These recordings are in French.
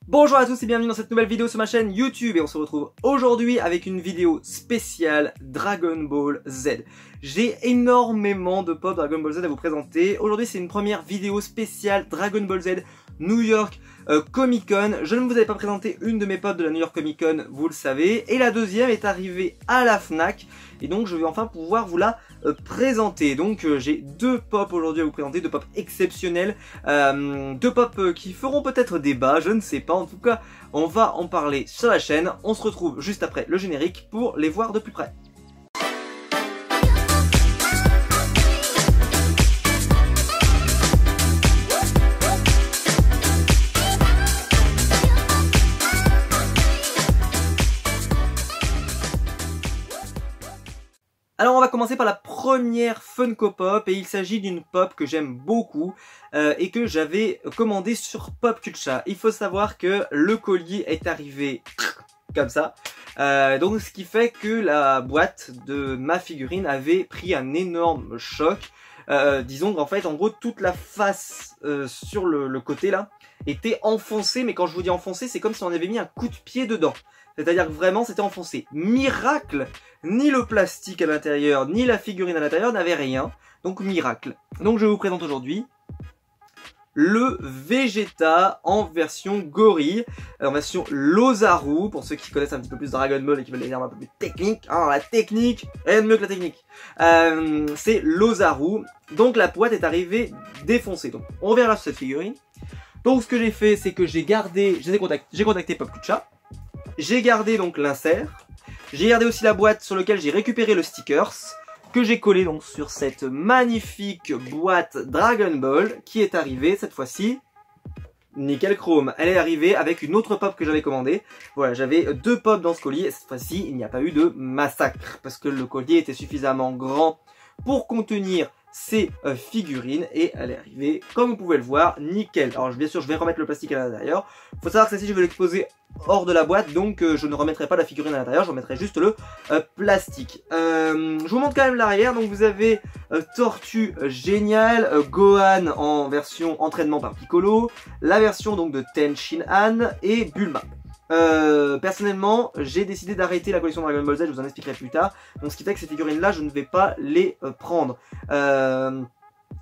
Bonjour à tous et bienvenue dans cette nouvelle vidéo sur ma chaîne YouTube et on se retrouve aujourd'hui avec une vidéo spéciale Dragon Ball Z. J'ai énormément de pop Dragon Ball Z à vous présenter. Aujourd'hui c'est une première vidéo spéciale Dragon Ball Z New York Comic Con. Je ne vous avais pas présenté une de mes pop de la New York Comic Con, vous le savez. Et la deuxième est arrivée à la Fnac et donc je vais enfin pouvoir vous la présenter. Donc j'ai deux pop aujourd'hui à vous présenter, deux pop exceptionnels, deux pop qui feront peut-être débat, je ne sais pas. En tout cas, on va en parler sur la chaîne. On se retrouve juste après le générique pour les voir de plus près. Alors on va commencer par la première Funko Pop et il s'agit d'une pop que j'aime beaucoup et que j'avais commandée sur Popculture. Il faut savoir que le colis est arrivé comme ça, donc ce qui fait que la boîte de ma figurine avait pris un énorme choc. Disons qu'en fait en gros toute la face sur le côté là était enfoncée, mais quand je vous dis enfoncée c'est comme si on avait mis un coup de pied dedans. C'est-à-dire que vraiment c'était enfoncé. Miracle, ni le plastique à l'intérieur, ni la figurine à l'intérieur n'avaient rien. Donc miracle. Donc je vous présente aujourd'hui le Vegeta en version gorille, en version Lozaru, pour ceux qui connaissent un petit peu plus Dragon Ball et qui veulent les termes un peu plus techniques. Hein, la technique, rien de mieux que la technique. C'est Lozaru. Donc la boîte est arrivée défoncée. Donc on verra sur cette figurine. Donc ce que j'ai fait, c'est que j'ai contacté Popculture. J'ai gardé donc l'insert, j'ai gardé aussi la boîte sur laquelle j'ai récupéré le stickers, que j'ai collé donc sur cette magnifique boîte Dragon Ball, qui est arrivée cette fois-ci, nickel chrome. Elle est arrivée avec une autre pop que j'avais commandée. Voilà, j'avais deux pop dans ce colis, et cette fois-ci il n'y a pas eu de massacre, parce que le collier était suffisamment grand pour contenir ces figurines et elle est arrivée comme vous pouvez le voir nickel. Alors bien sûr je vais remettre le plastique à l'intérieur. Faut savoir que celle-ci je vais l'exposer hors de la boîte, donc je ne remettrai pas la figurine à l'intérieur, je remettrai juste le plastique. Je vous montre quand même l'arrière. Donc vous avez Tortue génial, Gohan en version entraînement par Piccolo, la version donc de Ten Shin Han et Bulma. Personnellement j'ai décidé d'arrêter la collection Dragon Ball Z, je vous en expliquerai plus tard. Donc ce qui fait que ces figurines là je ne vais pas les prendre.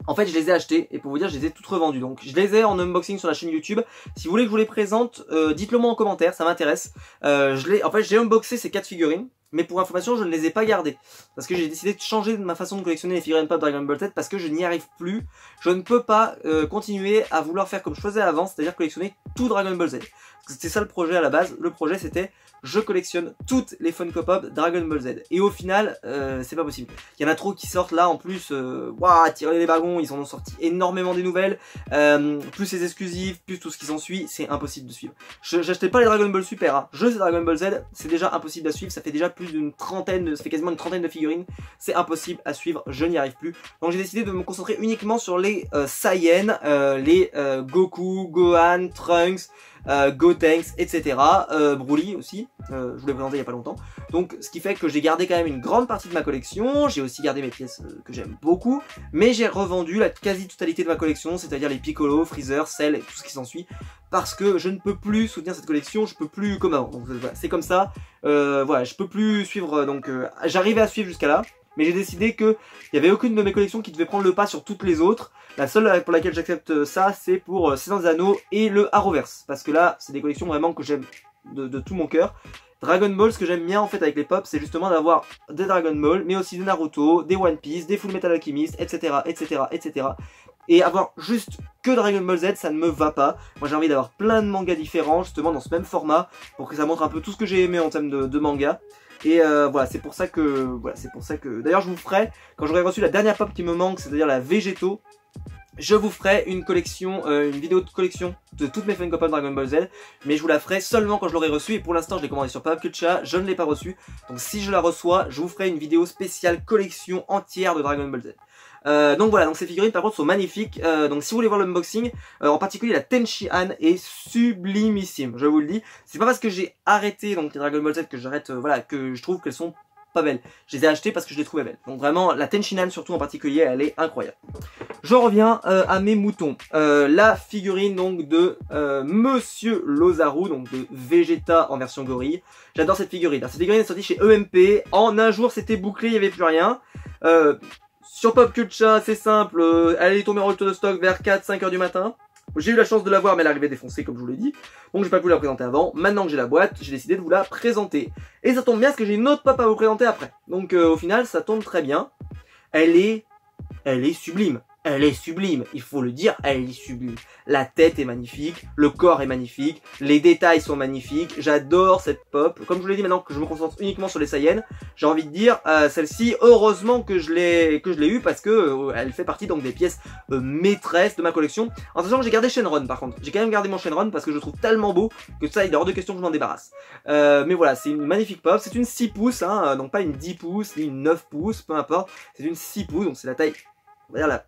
En fait je les ai achetées et pour vous dire je les ai toutes revendues. Donc je les ai en unboxing sur la chaîne YouTube. Si vous voulez que je vous les présente, dites-le moi en commentaire, ça m'intéresse. En fait j'ai unboxé ces 4 figurines, mais pour information je ne les ai pas gardées. Parce que j'ai décidé de changer ma façon de collectionner les figurines pop Dragon Ball Z parce que je n'y arrive plus. Je ne peux pas continuer à vouloir faire comme je faisais avant, c'est-à-dire collectionner tout Dragon Ball Z. C'était ça le projet à la base. Le projet c'était je collectionne toutes les Funko Pop Dragon Ball Z. Et au final, c'est pas possible. Il y en a trop qui sortent là en plus. Waouh, tirez les wagons, ils en ont sorti énormément des nouvelles. Plus les exclusifs, plus tout ce qui s'ensuit, c'est impossible de suivre. J'achetais pas les Dragon Ball Super, hein. Je sais Dragon Ball Z, c'est déjà impossible à suivre. Ça fait déjà plus d'une trentaine, ça fait quasiment une trentaine de figurines. C'est impossible à suivre, je n'y arrive plus. Donc j'ai décidé de me concentrer uniquement sur les Saiyan, les Goku, Gohan, Trunks, Gotenks, etc. Broly aussi, je vous l'ai présenté il y a pas longtemps. Donc ce qui fait que j'ai gardé quand même une grande partie de ma collection. J'ai aussi gardé mes pièces que j'aime beaucoup, mais j'ai revendu la quasi-totalité de ma collection, c'est-à-dire les Piccolo, Freezer, Cell et tout ce qui s'ensuit, parce que je ne peux plus soutenir cette collection, je peux plus comme avant. Donc voilà, c'est comme ça, voilà, je peux plus suivre, donc j'arrivais à suivre jusqu'à là. Mais j'ai décidé qu'il n'y avait aucune de mes collections qui devait prendre le pas sur toutes les autres. La seule pour laquelle j'accepte ça, c'est pour Seigneur des Anneaux et le Arrowverse. Parce que là, c'est des collections vraiment que j'aime de tout mon cœur. Dragon Ball, ce que j'aime bien en fait avec les pop, c'est justement d'avoir des Dragon Ball, mais aussi des Naruto, des One Piece, des Full Metal Alchemist, etc. etc. etc. Et avoir juste que Dragon Ball Z, ça ne me va pas. Moi j'ai envie d'avoir plein de mangas différents, justement dans ce même format, pour que ça montre un peu tout ce que j'ai aimé en termes de manga. Et voilà, c'est pour ça que d'ailleurs je vous ferai, quand j'aurai reçu la dernière pop qui me manque, c'est-à-dire la Végéto, je vous ferai une collection, une vidéo de collection de toutes mes Funko Pop Dragon Ball Z, mais je vous la ferai seulement quand je l'aurai reçue, et pour l'instant je l'ai commandé sur Popculture, je ne l'ai pas reçue, donc si je la reçois, je vous ferai une vidéo spéciale collection entière de Dragon Ball Z. Donc voilà, donc ces figurines par contre sont magnifiques. Donc si vous voulez voir l'unboxing, en particulier la Ten Shin Han est sublimissime, je vous le dis. C'est pas parce que j'ai arrêté donc les Dragon Ball Z que j'arrête, voilà, que je trouve qu'elles sont pas belles. Je les ai achetées parce que je les trouvais belles. Donc vraiment, la Tenshinhan surtout en particulier, elle est incroyable. Je reviens à mes moutons. La figurine donc de Monsieur Lozaru, donc de Vegeta en version gorille. J'adore cette figurine. Cette figurine est sortie chez EMP. En un jour, c'était bouclé, il n'y avait plus rien. Sur Pop Culture, c'est simple. Elle est tombée en rupture de stock vers 4-5 heures du matin. J'ai eu la chance de la voir, mais elle arrivait défoncée, comme je vous l'ai dit. Donc j'ai pas pu la présenter avant. Maintenant que j'ai la boîte, j'ai décidé de vous la présenter. Et ça tombe bien parce que j'ai une autre pop à vous présenter après. Donc au final, ça tombe très bien. Elle est sublime. Elle est sublime, il faut le dire, elle est sublime. La tête est magnifique, le corps est magnifique, les détails sont magnifiques, j'adore cette pop. Comme je vous l'ai dit, maintenant que je me concentre uniquement sur les Saiyans, j'ai envie de dire, celle-ci, heureusement que je l'ai eu parce que elle fait partie donc des pièces maîtresses de ma collection. En sachant que j'ai gardé Shenron par contre. J'ai quand même gardé mon Shenron parce que je le trouve tellement beau que ça, il est hors de question que je m'en débarrasse. Mais voilà, c'est une magnifique pop, c'est une 6 pouces, hein, donc pas une 10 pouces, ni une 9 pouces, peu importe. C'est une 6 pouces, donc c'est la taille... on va dire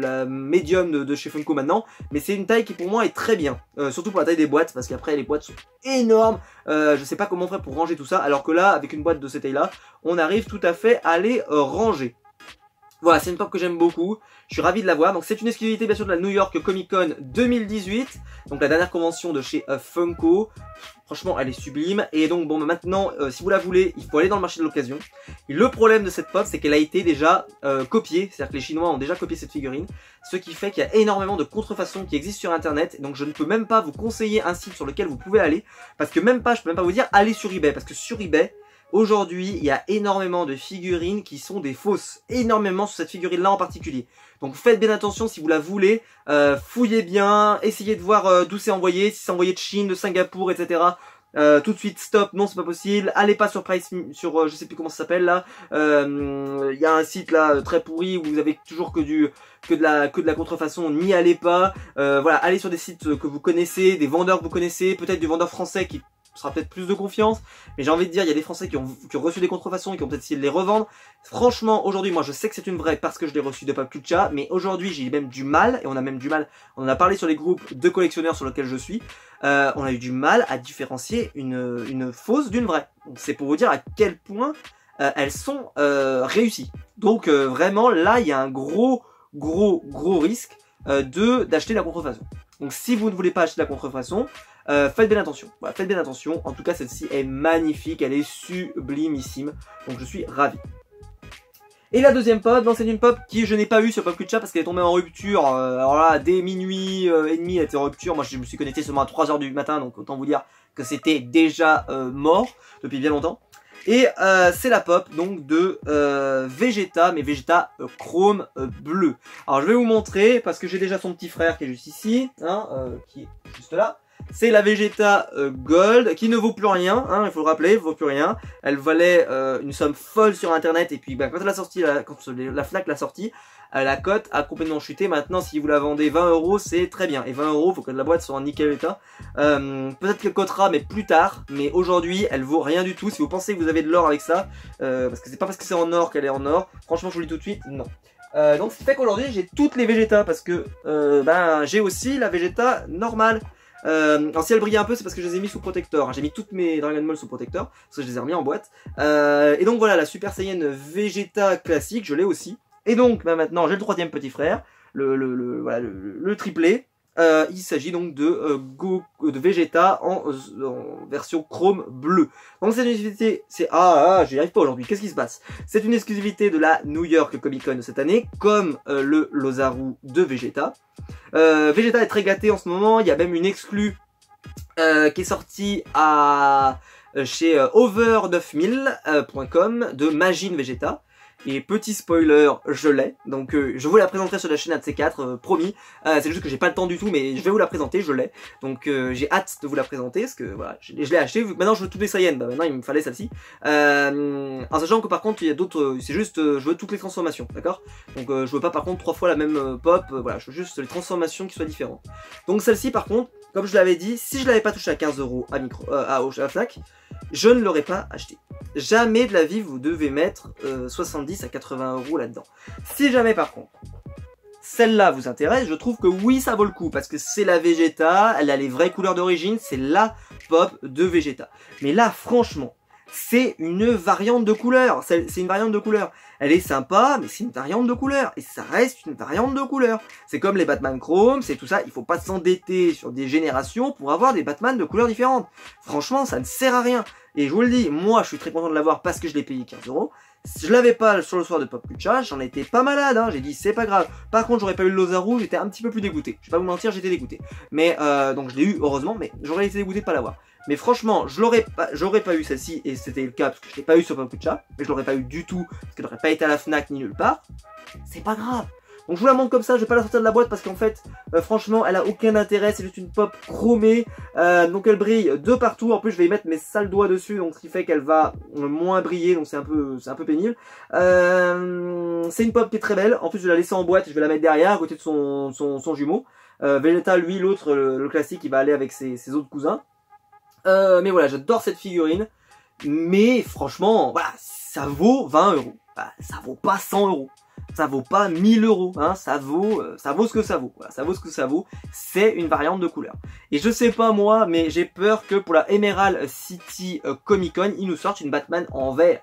la médium de chez Funko maintenant, mais c'est une taille qui pour moi est très bien, surtout pour la taille des boîtes, parce qu'après les boîtes sont énormes, je sais pas comment on ferait pour ranger tout ça, alors que là, avec une boîte de cette taille là, on arrive tout à fait à les ranger. Voilà, c'est une pop que j'aime beaucoup, je suis ravi de la voir. Donc c'est une exclusivité bien sûr de la New York Comic Con 2018, donc la dernière convention de chez Funko. Franchement, elle est sublime. Et donc bon, maintenant, si vous la voulez, il faut aller dans le marché de l'occasion. Et le problème de cette pop, c'est qu'elle a été déjà copiée, c'est-à-dire que les Chinois ont déjà copié cette figurine, ce qui fait qu'il y a énormément de contrefaçons qui existent sur Internet. Donc je ne peux même pas vous conseiller un site sur lequel vous pouvez aller, parce que même pas, je peux même pas vous dire allez sur eBay, parce que sur eBay, aujourd'hui, il y a énormément de figurines qui sont des fausses. Énormément sur cette figurine-là en particulier. Donc faites bien attention si vous la voulez. Fouillez bien. Essayez de voir d'où c'est envoyé. Si c'est envoyé de Chine, de Singapour, etc. Tout de suite, stop. Non, c'est pas possible. Allez pas sur Price, sur je sais plus comment ça s'appelle là. Il y a un site là très pourri où vous avez toujours que de la contrefaçon. N'y allez pas. Voilà, allez sur des sites que vous connaissez, des vendeurs que vous connaissez, peut-être des vendeurs français qui sera peut-être plus de confiance, mais j'ai envie de dire, il y a des Français qui ont reçu des contrefaçons et qui ont peut-être essayé de les revendre. Franchement, aujourd'hui, moi je sais que c'est une vraie parce que je l'ai reçue de Pop Culture, mais aujourd'hui j'ai même du mal, et on a même du mal, on en a parlé sur les groupes de collectionneurs sur lesquels je suis, on a eu du mal à différencier une fausse d'une vraie. Donc c'est pour vous dire à quel point elles sont réussies. Donc vraiment, là, il y a un gros risque d'acheter la contrefaçon. Donc si vous ne voulez pas acheter la contrefaçon, faites bien attention. Voilà, faites bien attention. En tout cas, celle-ci est magnifique, elle est sublimissime. Donc je suis ravi. Et la deuxième pop, c'est une pop qui je n'ai pas eu sur Pop Culture parce qu'elle est tombée en rupture. Alors là, dès minuit et demi, elle était en rupture. Moi, je me suis connecté seulement à 3 h du matin, donc autant vous dire que c'était déjà mort depuis bien longtemps. Et c'est la pop donc de Vegeta, mais Vegeta chrome bleu. Alors je vais vous montrer parce que j'ai déjà son petit frère qui est juste ici, hein, qui est juste là. C'est la Vegeta Gold qui ne vaut plus rien, hein, il faut le rappeler, elle vaut plus rien. Elle valait une somme folle sur internet et puis bah, quand elle a sorti, quand la Fnac l'a sortie, la cote a complètement chuté. Maintenant si vous la vendez 20 €, c'est très bien. Et 20 €, faut que la boîte soit en nickel état. Peut-être qu'elle cotera mais plus tard. Mais aujourd'hui elle vaut rien du tout. Si vous pensez que vous avez de l'or avec ça, parce que c'est pas parce que c'est en or qu'elle est en or. Franchement je vous le dis tout de suite, non. Donc ce qui fait qu'aujourd'hui j'ai toutes les Vegeta parce que ben, j'ai aussi la Vegeta normale. Alors si elle brille un peu c'est parce que je les ai mis sous protecteur, hein. J'ai mis toutes mes Dragon Ball sous protecteur parce que je les ai remis en boîte. Et donc voilà, la Super Saiyan Vegeta classique je l'ai aussi. Et donc bah, maintenant j'ai le troisième petit frère, voilà, le triplé. Il s'agit donc de Vegeta en version chrome bleu. Donc cette exclusivité, c'est j'y arrive pas aujourd'hui. Qu'est-ce qui se passe? C'est une exclusivité de la New York Comic Con de cette année, comme le Lozaru de Vegeta. Vegeta est très gâté en ce moment. Il y a même une exclue qui est sortie chez over9000.com de Majin Vegeta. Et petit spoiler, je l'ai, donc je vous la présenterai sur la chaîne ATC4, promis. C'est juste que j'ai pas le temps du tout, mais je vais vous la présenter, je l'ai. Donc j'ai hâte de vous la présenter, parce que voilà, je l'ai acheté. Maintenant je veux toutes les Saiyans, bah maintenant il me fallait celle-ci. En sachant que par contre il y a d'autres, c'est juste, je veux toutes les transformations, d'accord. Donc je veux pas par contre 3 fois la même pop, voilà, je veux juste les transformations qui soient différentes. Donc celle-ci par contre, comme je l'avais dit, si je l'avais pas touché à 15 € à la Fnac, je ne l'aurais pas acheté. Jamais de la vie vous devez mettre 70 à 80 € là-dedans. Si jamais par contre, celle-là vous intéresse, je trouve que oui ça vaut le coup, parce que c'est la Vegeta, elle a les vraies couleurs d'origine, c'est la pop de Vegeta. Mais là franchement, c'est une variante de couleur. C'est une variante de couleur. Elle est sympa, mais c'est une variante de couleur. Et ça reste une variante de couleur. C'est comme les Batman Chrome, c'est tout ça. Il faut pas s'endetter sur des générations pour avoir des Batman de couleurs différentes. Franchement, ça ne sert à rien. Et je vous le dis, moi, je suis très content de l'avoir parce que je l'ai payé 15 €. Je l'avais pas sur le soir de Pop Culture, j'en étais pas malade, hein. J'ai dit c'est pas grave. Par contre, j'aurais pas eu le Lozaru, j'étais un petit peu plus dégoûté. Je vais pas vous mentir, j'étais dégoûté. Mais donc je l'ai eu heureusement, mais j'aurais été dégoûté de pas l'avoir. Mais franchement, j'aurais pas eu celle-ci, et c'était le cas parce que je l'ai pas eu sur Pop Culture, mais je l'aurais pas eu du tout parce qu'elle n'aurait pas été à la Fnac ni nulle part. C'est pas grave. Donc je vous la montre comme ça, je vais pas la sortir de la boîte parce qu'en fait, franchement, elle a aucun intérêt, c'est juste une pop chromée, donc elle brille de partout. En plus, je vais y mettre mes sales doigts dessus, donc ce qui fait qu'elle va moins briller, donc c'est un peu pénible. C'est une pop qui est très belle. En plus, je vais la laisser en boîte, et je vais la mettre derrière, à côté de son jumeau. Vegeta, lui, l'autre, le classique, il va aller avec ses autres cousins. Mais voilà, j'adore cette figurine. Mais franchement, voilà, ça vaut 20 €. Voilà, ça vaut pas 100 €. Ça vaut pas 1000 €, hein, ça vaut ce que ça vaut. Voilà, ça vaut ce que ça vaut. C'est une variante de couleur. Et je sais pas moi, mais j'ai peur que pour la Emerald City Comic Con, ils nous sortent une Batman en vert,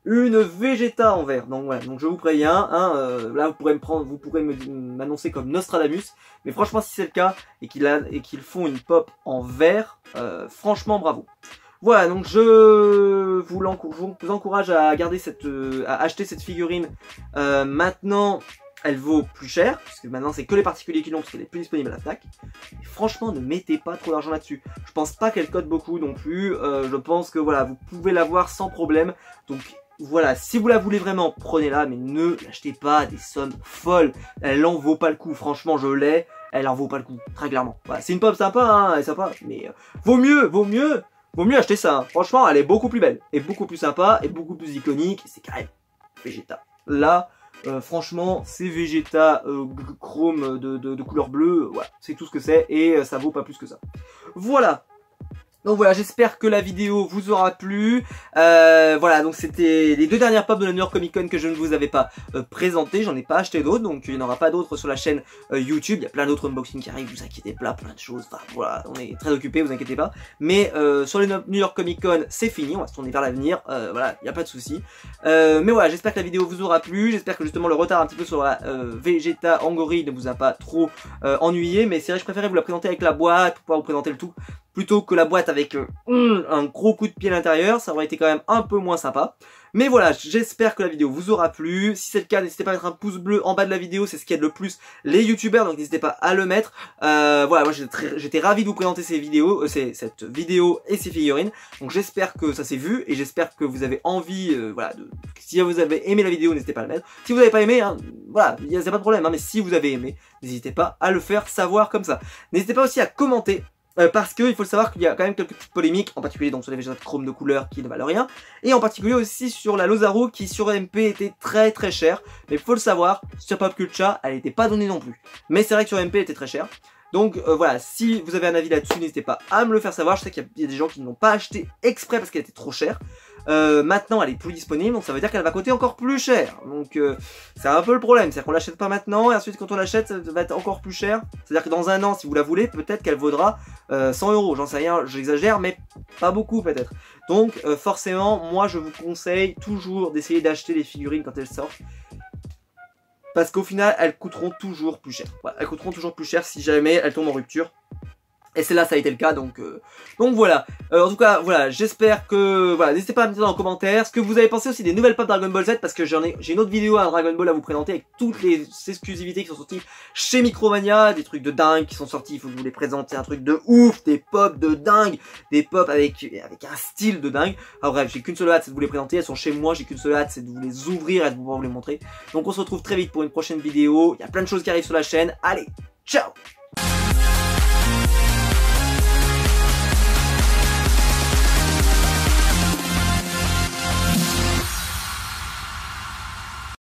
une Vegeta en vert. Donc voilà, donc je vous préviens, hein, là vous pourrez m'annoncer comme Nostradamus, mais franchement si c'est le cas et qu'ils font une pop en vert, franchement bravo. Voilà, donc je vous encourage à garder à acheter cette figurine. Maintenant, elle vaut plus cher, parce que maintenant c'est que les particuliers qui l'ont, parce qu'elle est plus disponible à la Fnac. Et franchement, ne mettez pas trop d'argent là-dessus. Je pense pas qu'elle cote beaucoup non plus. Je pense que voilà, vous pouvez l'avoir sans problème. Donc voilà, si vous la voulez vraiment, prenez-la, mais ne l'achetez pas à des sommes folles. Elle en vaut pas le coup, franchement, je l'ai. Elle en vaut pas le coup, très clairement. Voilà, c'est une pop sympa, hein, elle est sympa, mais vaut mieux acheter ça. Hein. Franchement, elle est beaucoup plus belle, et beaucoup plus sympa, et beaucoup plus iconique. C'est quand même Vegeta. Là, franchement, c'est Vegeta chrome de couleur bleue. Voilà, c'est tout ce que c'est, et ça vaut pas plus que ça. Voilà. Donc voilà, j'espère que la vidéo vous aura plu. Voilà, donc c'était les deux dernières pop de la New York Comic Con que je ne vous avais pas présentées. J'en ai pas acheté d'autres, donc il n'y en aura pas d'autres sur la chaîne YouTube. Il y a plein d'autres unboxings qui arrivent, vous inquiétez pas, plein de choses. Enfin voilà, on est très occupés, vous inquiétez pas. Mais sur les New York Comic Con, c'est fini, on va se tourner vers l'avenir. Voilà, il n'y a pas de souci. Mais voilà, j'espère que la vidéo vous aura plu. J'espère que justement le retard un petit peu sur la Vegeta Angori ne vous a pas trop ennuyé. Mais c'est vrai, je préférais vous la présenter avec la boîte pour pouvoir vous présenter le tout, plutôt que la boîte avec un gros coup de pied à l'intérieur. Ça aurait été quand même un peu moins sympa. Mais voilà, j'espère que la vidéo vous aura plu. Si c'est le cas, n'hésitez pas à mettre un pouce bleu en bas de la vidéo. C'est ce qui aide le plus les youtubeurs, donc n'hésitez pas à le mettre. Voilà, moi j'étais ravi de vous présenter cette vidéo et ces figurines. Donc j'espère que ça s'est vu et j'espère que vous avez envie, voilà, si vous avez aimé la vidéo, n'hésitez pas à le mettre. Si vous n'avez pas aimé, hein, voilà, il n'y a pas de problème, hein, mais si vous avez aimé, n'hésitez pas à le faire savoir comme ça. N'hésitez pas aussi à commenter. Parce qu'il faut le savoir qu'il y a quand même quelques petites polémiques, en particulier donc sur les Vegeta Chrome de couleur qui ne valent rien, et en particulier aussi sur la Lozaru qui sur MP était très très chère, mais il faut le savoir, sur Pop Culture elle n'était pas donnée non plus, mais c'est vrai que sur MP elle était très chère. Donc voilà, si vous avez un avis là-dessus, n'hésitez pas à me le faire savoir. Je sais qu'il y a des gens qui ne l'ont pas acheté exprès parce qu'elle était trop chère. Maintenant elle est plus disponible, donc ça veut dire qu'elle va coûter encore plus cher. Donc c'est un peu le problème, c'est-à-dire qu'on l'achète pas maintenant et ensuite quand on l'achète ça va être encore plus cher. C'est-à-dire que dans un an, si vous la voulez, peut-être qu'elle vaudra 100 €, j'en sais rien, j'exagère, mais pas beaucoup peut-être. Donc forcément, moi je vous conseille toujours d'essayer d'acheter les figurines quand elles sortent. Parce qu'au final, elles coûteront toujours plus cher. Voilà, elles coûteront toujours plus cher si jamais elles tombent en rupture. Et c'est là, ça a été le cas, donc voilà. En tout cas, voilà, j'espère que, voilà, n'hésitez pas à me dire dans les commentaires ce que vous avez pensé aussi des nouvelles pop Dragon Ball Z, parce que j'ai une autre vidéo à Dragon Ball à vous présenter avec toutes les exclusivités qui sont sorties chez Micromania, des trucs de dingue qui sont sortis, il faut que je vous les présente, c'est un truc de ouf, des pop de dingue, des pop avec un style de dingue. Alors bref, j'ai qu'une seule hâte, c'est de vous les présenter, elles sont chez moi, j'ai qu'une seule hâte, c'est de vous les ouvrir et de pouvoir vous les montrer. Donc on se retrouve très vite pour une prochaine vidéo, il y a plein de choses qui arrivent sur la chaîne, allez, ciao!